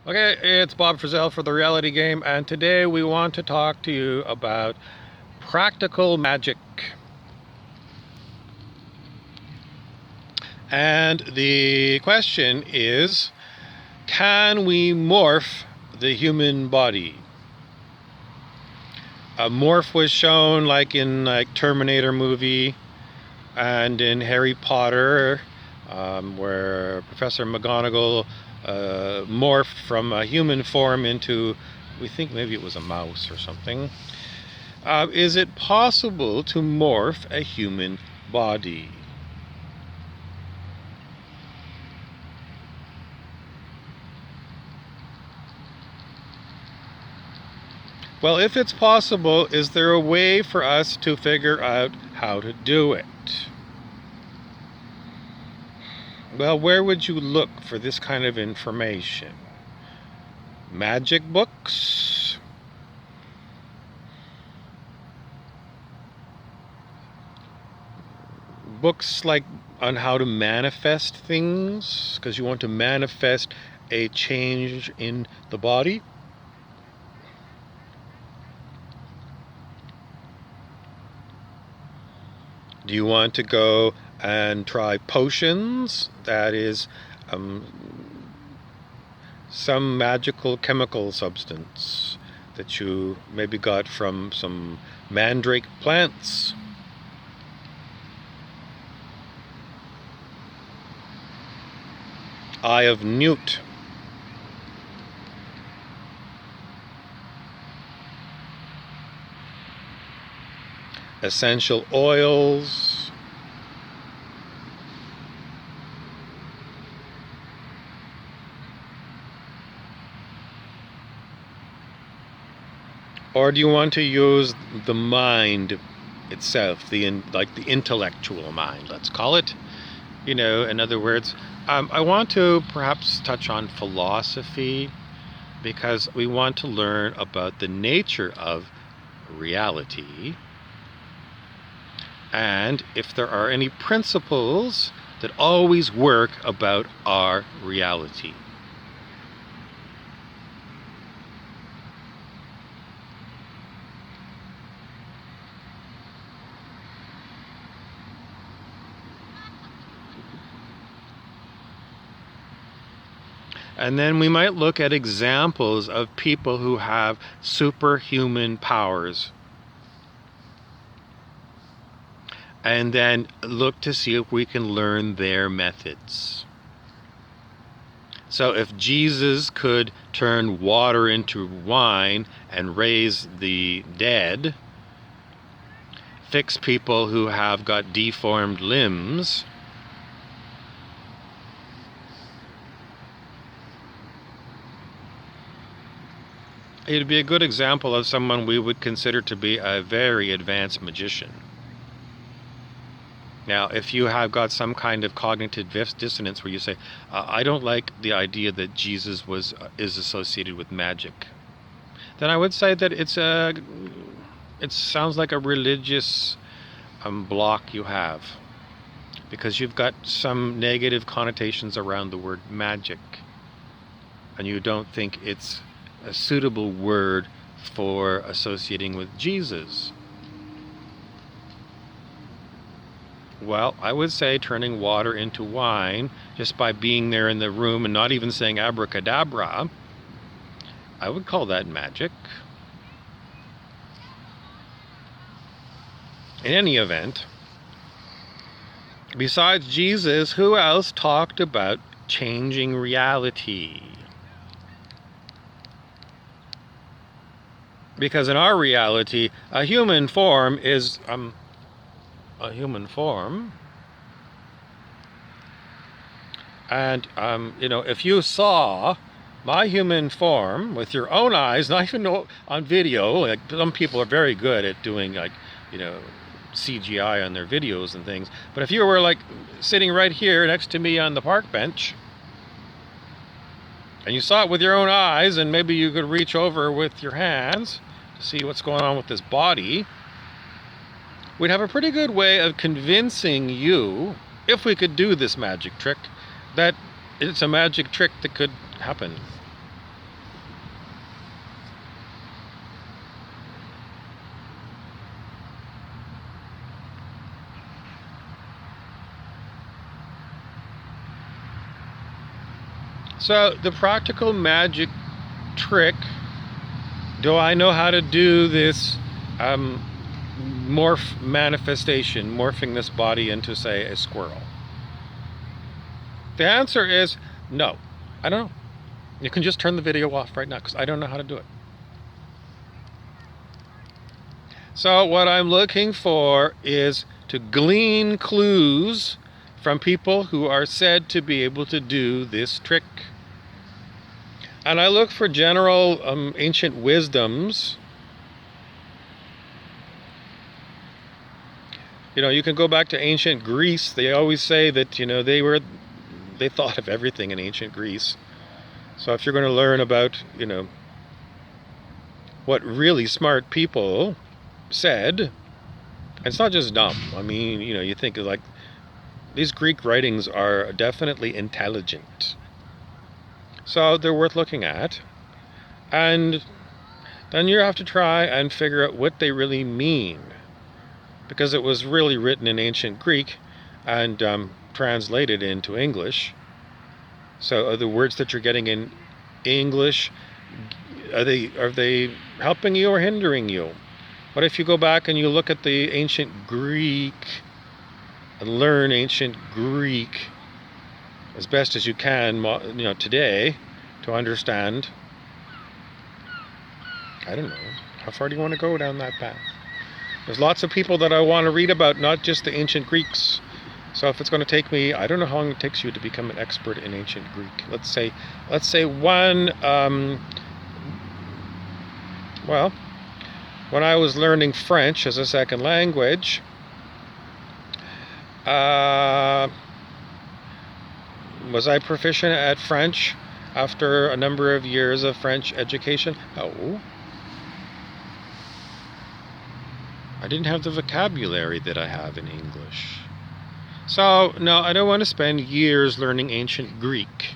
Okay, it's Bob Frizzell for The Reality Game, and today we want to talk to you about practical magic. And the question is, can we morph the human body? A morph was shown like in Terminator movie and in Harry Potter, where Professor McGonagall morphed from a human form into, we think maybe it was a mouse or something. Is it possible to morph a human body? Well, if it's possible, is there a way for us to figure out how to do it? Well, where would you look for this kind of information? Magic books? Books like on how to manifest things, because you want to manifest a change in the body? Do you want to go and try potions? That is some magical chemical substance that you maybe got from some mandrake plants. Eye of Newt. Essential oils. Or do you want to use the mind itself, the intellectual mind, let's call it? In other words, I want to perhaps touch on philosophy, because we want to learn about the nature of reality, and if there are any principles that always work about our reality. And then we might look at examples of people who have superhuman powers. And then look to see if we can learn their methods. So if Jesus could turn water into wine and raise the dead, fix people who have got deformed limbs, it'd be a good example of someone we would consider to be a very advanced magician. Now, if you have got some kind of cognitive dissonance where you say, I don't like the idea that Jesus is associated with magic, then I would say that it sounds like a religious block you have, because you've got some negative connotations around the word magic, and you don't think it's a suitable word for associating with Jesus. Well, I would say turning water into wine just by being there in the room and not even saying abracadabra, I would call that magic. In any event, besides Jesus, who else talked about changing reality? Because in our reality, a human form is a human form, and if you saw my human form with your own eyes, not even on video, like some people are very good at doing CGI on their videos and things, but if you were sitting right here next to me on the park bench and you saw it with your own eyes, and maybe you could reach over with your hands to see what's going on with this body, we'd have a pretty good way of convincing you, if we could do this magic trick, that it's a magic trick that could happen. So the practical magic trick, do I know how to do this morph manifestation, morphing this body into, say, a squirrel? The answer is no. I don't know. You can just turn the video off right now because I don't know how to do it. So what I'm looking for is to glean clues from people who are said to be able to do this trick. And I look for general ancient wisdoms. You know, you can go back to ancient Greece. They always say that, you know, they thought of everything in ancient Greece. So if you're going to learn about, you know, what really smart people said, it's not just dumb. I mean, you know, you think of like, these Greek writings are definitely intelligent. So they're worth looking at. And then you have to try and figure out what they really mean. Because it was really written in ancient Greek and translated into English. So are the words that you're getting in English, are they helping you or hindering you? What if you go back and you look at the ancient Greek and learn ancient Greek as best as you can, you know, today, to understand? I don't know. How far do you want to go down that path? There's lots of people that I want to read about, not just the ancient Greeks. So if it's going to take me, I don't know how long it takes you to become an expert in ancient Greek. Let's say one, well, when I was learning French as a second language, was I proficient at French after a number of years of French education? No. I didn't have the vocabulary that I have in English. So, no, I don't want to spend years learning ancient Greek.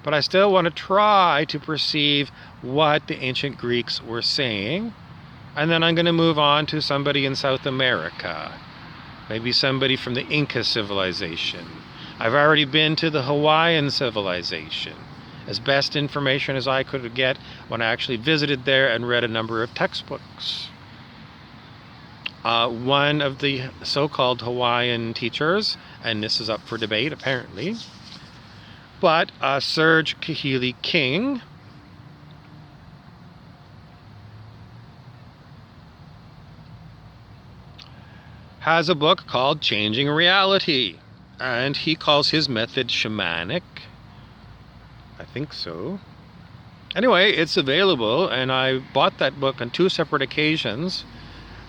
But I still want to try to perceive what the ancient Greeks were saying. And then I'm going to move on to somebody in South America. Maybe somebody from the Inca civilization. I've already been to the Hawaiian civilization. As best information as I could get when I actually visited there and read a number of textbooks. One of the so-called Hawaiian teachers, and this is up for debate apparently, but Serge Kahili King has a book called Changing Reality, and he calls his method shamanic. I think so. Anyway, it's available, and I bought that book on 2 separate occasions,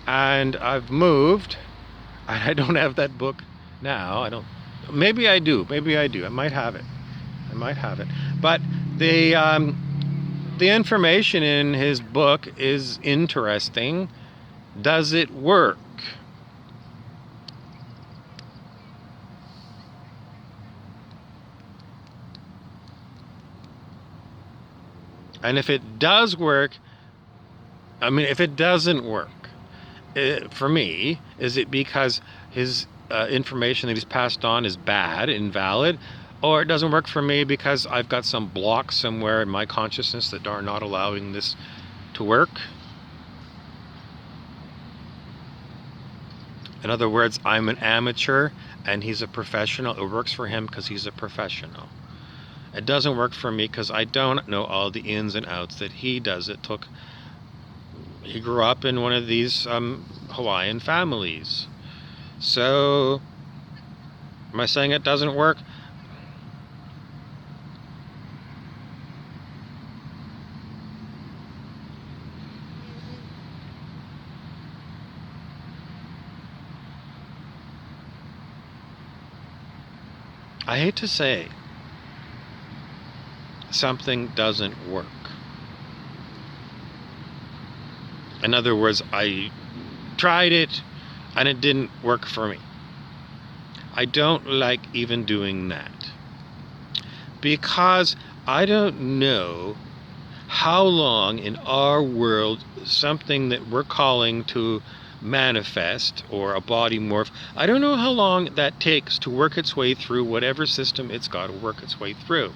and I've moved, and I don't have that book now. Maybe I do. I might have it. But the information in his book is interesting. Does it work? And if it does work, I mean, if it doesn't work, for me, is it because his information that he's passed on is bad, invalid, or it doesn't work for me because I've got some block somewhere in my consciousness that are not allowing this to work? In other words, I'm an amateur and he's a professional. It works for him because he's a professional. It doesn't work for me because I don't know all the ins and outs that he does. He grew up in one of these Hawaiian families. So, am I saying it doesn't work? I hate to say something doesn't work. In other words, I tried it and it didn't work for me. I don't like even doing that because I don't know how long in our world something that we're calling to manifest or a body morph, I don't know how long that takes to work its way through whatever system it's got to work its way through.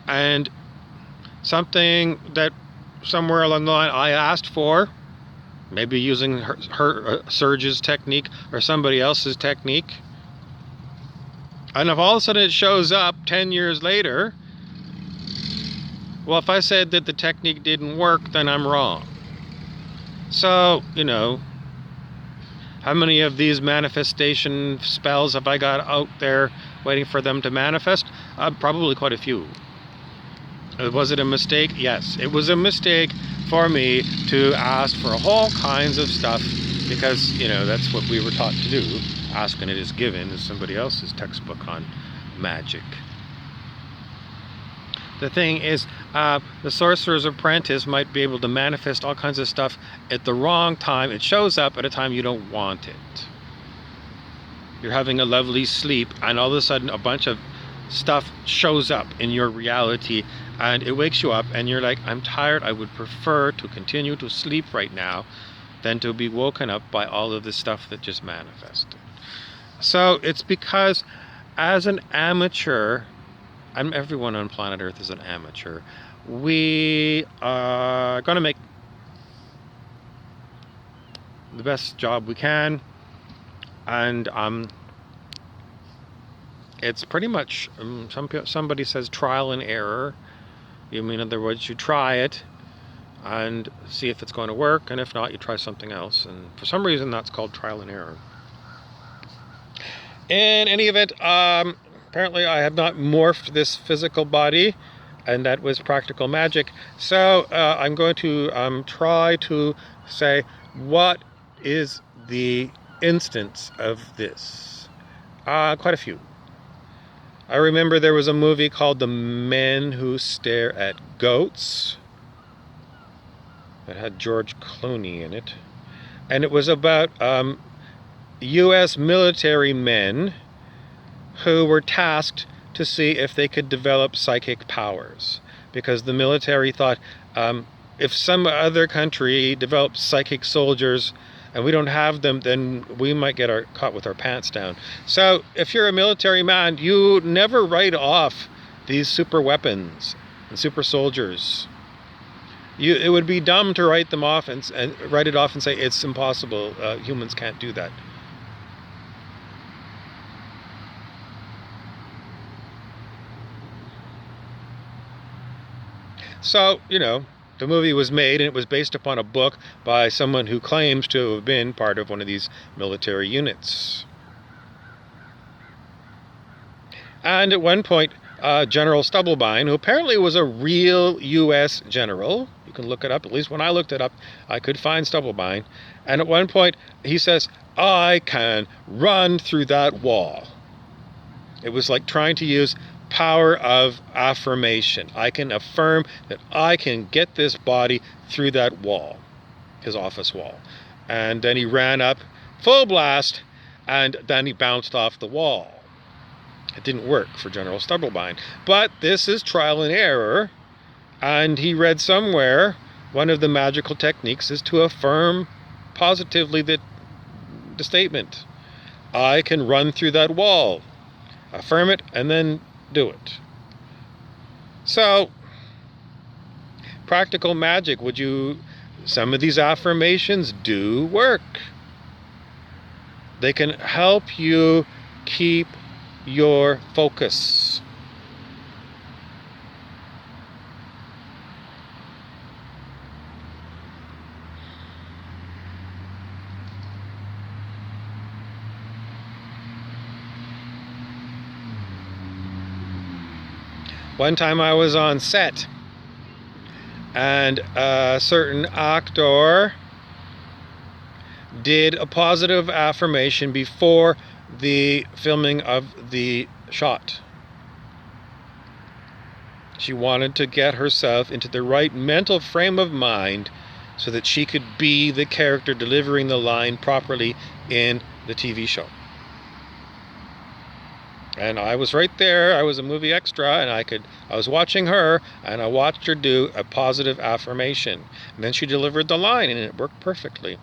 And something that somewhere along the line I asked for, maybe using her Serge's technique or somebody else's technique, and if all of a sudden it shows up 10 years later, well, if I said that the technique didn't work, then I'm wrong. So, how many of these manifestation spells have I got out there waiting for them to manifest? Probably quite a few. Was it a mistake? Yes, it was a mistake for me to ask for whole kinds of stuff because, that's what we were taught to do. Ask and it is given is somebody else's textbook on magic. The thing is, the Sorcerer's Apprentice might be able to manifest all kinds of stuff at the wrong time. It shows up at a time you don't want it. You're having a lovely sleep, and all of a sudden a bunch of stuff shows up in your reality, and it wakes you up, and you're like, I'm tired. I would prefer to continue to sleep right now than to be woken up by all of this stuff that just manifested. So it's because as an amateur, and everyone on planet Earth is an amateur, we are going to make the best job we can, and it's pretty much somebody says trial and error. In other words, you try it and see if it's going to work, and if not, you try something else, and for some reason that's called trial and error. In any event, apparently I have not morphed this physical body, and that was practical magic. So I'm going to try to say, what is the instance of this? Quite a few. I remember there was a movie called The Men Who Stare at Goats. It had George Clooney in it. And it was about U.S. military men who were tasked to see if they could develop psychic powers. Because the military thought, if some other country develops psychic soldiers and we don't have them, then we might get caught with our pants down. So if you're a military man, you never write off these super weapons and super soldiers. It would be dumb to write them off and write it off and say it's impossible. Humans can't do that. So, the movie was made, and it was based upon a book by someone who claims to have been part of one of these military units. And at one point, General Stubblebine, who apparently was a real U.S. general, you can look it up, at least when I looked it up, I could find Stubblebine, and at one point he says, I can run through that wall. It was like trying to use power of affirmation. I can affirm that I can get this body through that wall, his office wall. And then he ran up full blast, and then he bounced off the wall. It didn't work for General Stubblebine. But this is trial and error, and he read somewhere one of the magical techniques is to affirm positively the statement. I can run through that wall. Affirm it, and then do it. So, practical magic, some of these affirmations do work. They can help you keep your focus. One time I was on set, and a certain actor did a positive affirmation before the filming of the shot. She wanted to get herself into the right mental frame of mind so that she could be the character delivering the line properly in the TV show. And I was right there. I was a movie extra, and I was watching her, and I watched her do a positive affirmation. And then she delivered the line, and it worked perfectly.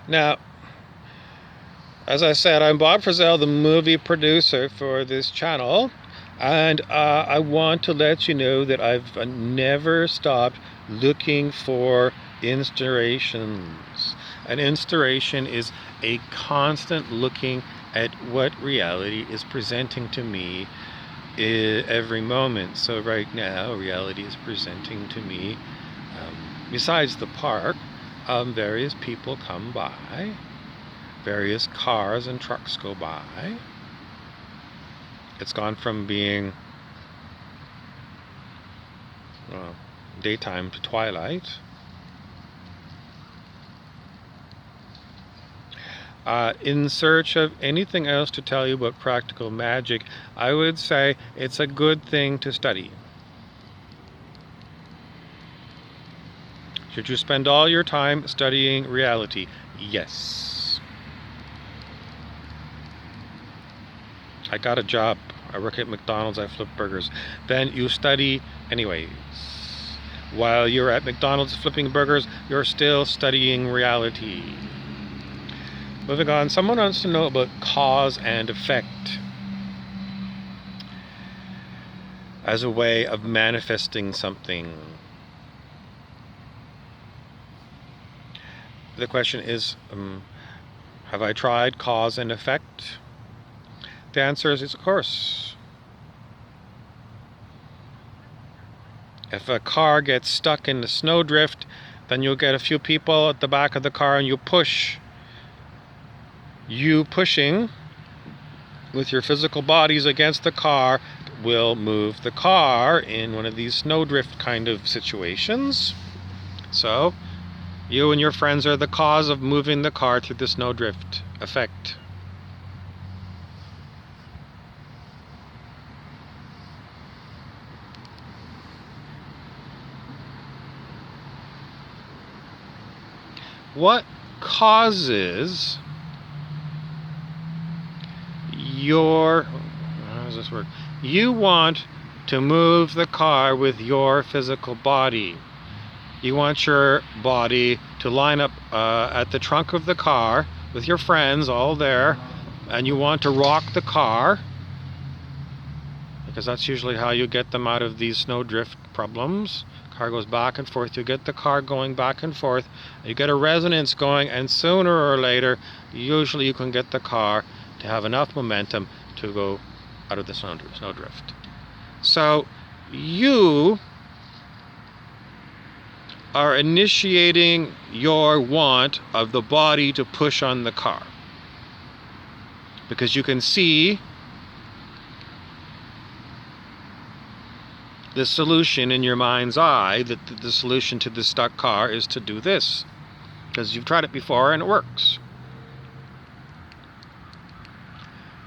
Now, as I said, I'm Bob Frizzell, the movie producer for this channel, and I want to let you know that I've never stopped looking for inspirations. An inspiration is a constant looking at what reality is presenting to me every moment. So right now, reality is presenting to me, besides the park, various people come by. Various cars and trucks go by. It's gone from being daytime to twilight. In search of anything else to tell you about practical magic, I would say it's a good thing to study. Should you spend all your time studying reality? Yes. I got a job. I work at McDonald's. I flip burgers. Then you study anyways. While you're at McDonald's flipping burgers, you're still studying reality. Moving on, someone wants to know about cause and effect as a way of manifesting something. The question is, have I tried cause and effect? The answer is of course. If a car gets stuck in the snowdrift, then you'll get a few people at the back of the car and you push. You pushing with your physical bodies against the car will move the car in one of these snowdrift kind of situations. So, you and your friends are the cause of moving the car through the snowdrift effect. What causes how does this work? You want to move the car with your physical body. You want your body to line up at the trunk of the car with your friends all there, and you want to rock the car, because that's usually how you get them out of these snowdrift problems. Car goes back and forth. You get the car going back and forth. You get a resonance going, and sooner or later, usually you can get the car to have enough momentum to go out of the snowdrift. So you are initiating your want of the body to push on the car, because you can see the solution in your mind's eye, that the solution to the stuck car is to do this, because you've tried it before and it works.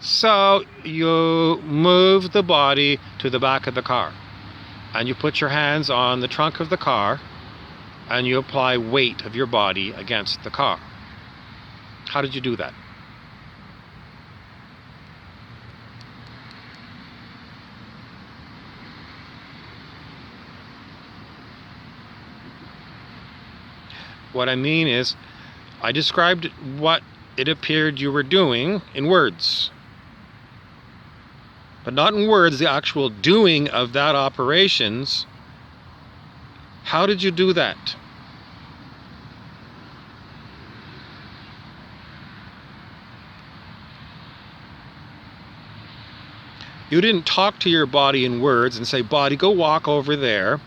So you move the body to the back of the car, and you put your hands on the trunk of the car, and you apply weight of your body against the car. How did you do that? What I mean is, I described what it appeared you were doing in words. But not in words, the actual doing of that operations. How did you do that? You didn't talk to your body in words and say, body, go walk over there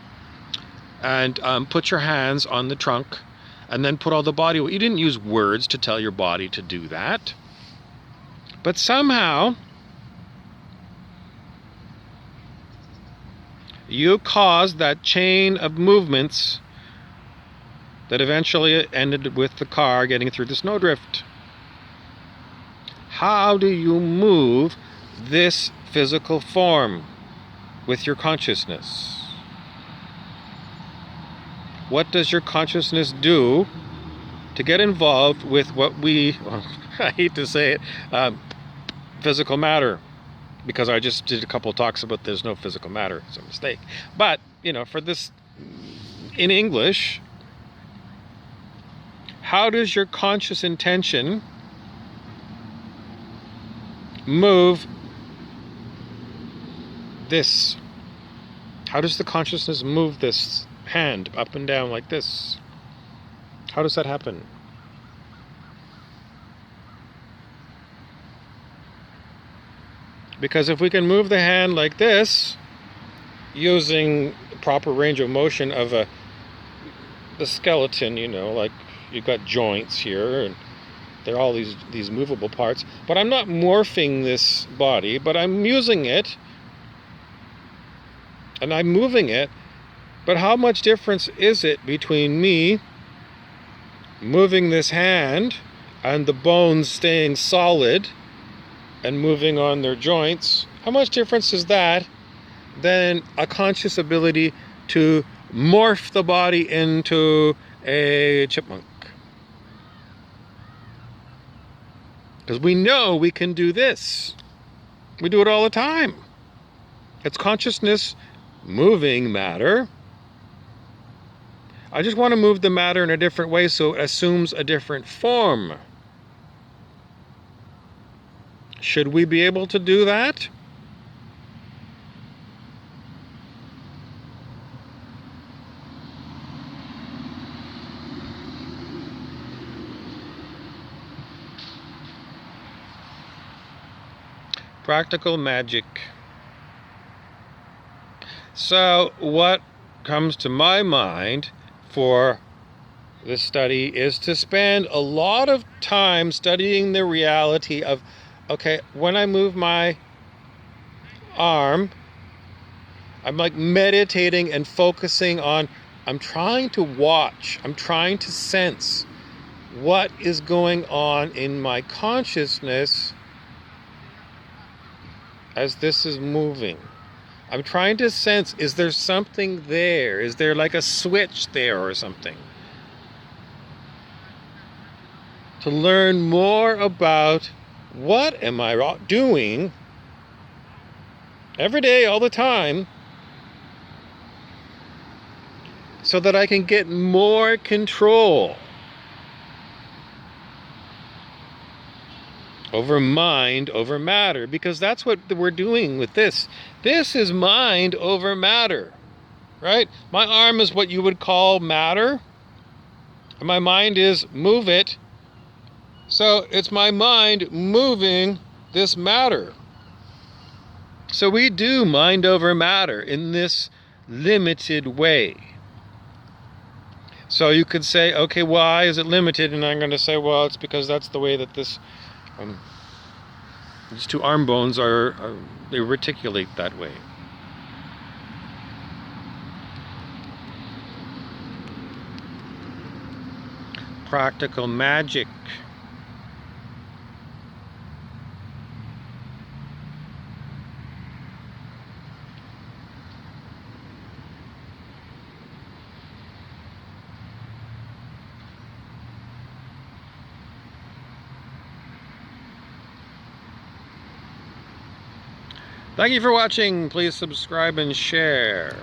and put your hands on the trunk and then put all the body. You didn't use words to tell your body to do that. But somehow you caused that chain of movements that eventually ended with the car getting through the snowdrift. How do you move this physical form? with your consciousness? What does your consciousness do to get involved with what we, well, I hate to say it, physical matter? Because I just did a couple of talks about there's no physical matter. It's a mistake. But, for this, in English, how does your conscious intention move this? How does the consciousness move this hand up and down like this? How does that happen? Because if we can move the hand like this, using the proper range of motion of the skeleton, like you've got joints here, and there are all these movable parts. But I'm not morphing this body, but I'm using it, and I'm moving it. But how much difference is it between me moving this hand and the bones staying solid and moving on their joints? How much difference is that than a conscious ability to morph the body into a chipmunk? Because we know we can do this. We do it all the time. It's consciousness moving matter. I just want to move the matter in a different way so it assumes a different form. Should we be able to do that? Practical magic. So what comes to my mind for this study is to spend a lot of time studying the reality of, okay, when I move my arm, I'm like meditating and focusing on, I'm trying to watch, I'm trying to sense what is going on in my consciousness as this is moving. I'm trying to sense, is there something there? Is there like a switch there or something? To learn more about what am I doing every day, all the time, so that I can get more control over mind over matter, because that's what we're doing with this. This is mind over matter, right? My arm is what you would call matter, and my mind is move it. So it's my mind moving this matter. So we do mind over matter in this limited way. So you could say, okay, why is it limited? And I'm going to say, well, it's because that's the way that these two arm bones they reticulate that way. Practical magic. Thank you for watching. Please subscribe and share.